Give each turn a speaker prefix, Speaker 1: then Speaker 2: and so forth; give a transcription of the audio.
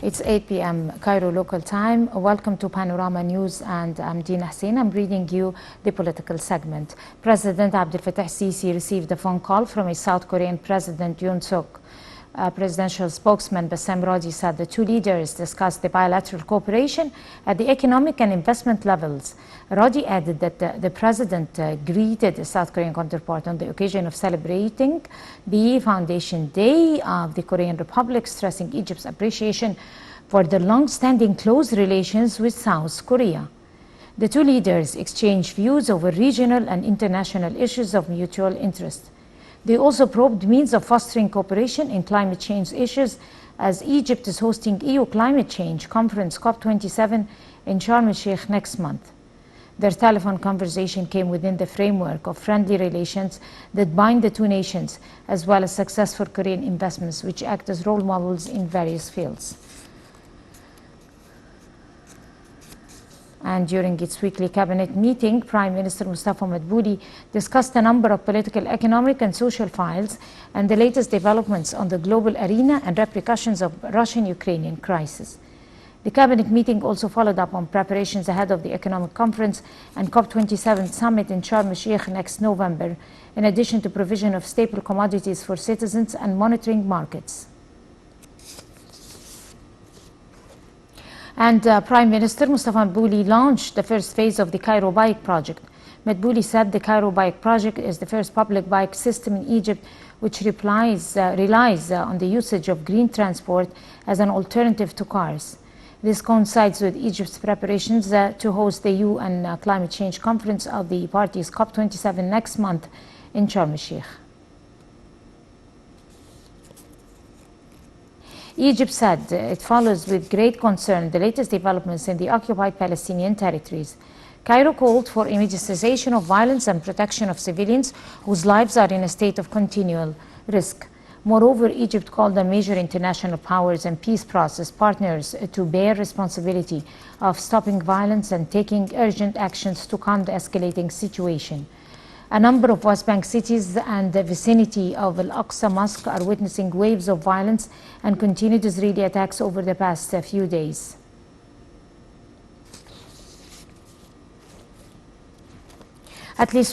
Speaker 1: It's 8 p.m. Cairo local time. Welcome to Panorama News, and I'm Dina Hussein. I'm reading you the political segment. President Abdel Fattah Sisi received a phone call from his South Korean President Yoon Suk. Presidential spokesman Bassem Rodi said the two leaders discussed the bilateral cooperation at the economic and investment levels. Rodi added that the president greeted his South Korean counterpart on the occasion of celebrating the Foundation Day of the Korean Republic, stressing Egypt's appreciation for the long-standing close relations with South Korea. The two leaders exchanged views over regional and international issues of mutual interest. They also probed means of fostering cooperation in climate change issues, as Egypt is hosting EU Climate Change Conference COP27 in Sharm el-Sheikh next month. Their telephone conversation came within the framework of friendly relations that bind the two nations, as well as successful Korean investments which act as role models in various fields. And during its weekly cabinet meeting, Prime Minister Mustafa Madbouli discussed a number of political, economic and social files and the latest developments on the global arena and repercussions of Russian-Ukrainian crisis. The cabinet meeting also followed up on preparations ahead of the economic conference and COP27 summit in Sharm el-Sheikh next November, in addition to provision of staple commodities for citizens and monitoring markets. And Prime Minister Mustafa Madbouli launched the first phase of the Cairo Bike Project. Madbouli said the Cairo Bike Project is the first public bike system in Egypt which relies on the usage of green transport as an alternative to cars. This coincides with Egypt's preparations to host the UN Climate Change Conference of the parties COP27 next month in Sharm el-Sheikh. Egypt said it follows with great concern the latest developments in the occupied Palestinian territories. Cairo called for immediate cessation of violence and protection of civilians whose lives are in a state of continual risk. Moreover, Egypt called on major international powers and peace process partners to bear responsibility of stopping violence and taking urgent actions to calm the escalating situation. A number of West Bank cities and the vicinity of Al-Aqsa Mosque are witnessing waves of violence and continued Israeli attacks over the past few days. At least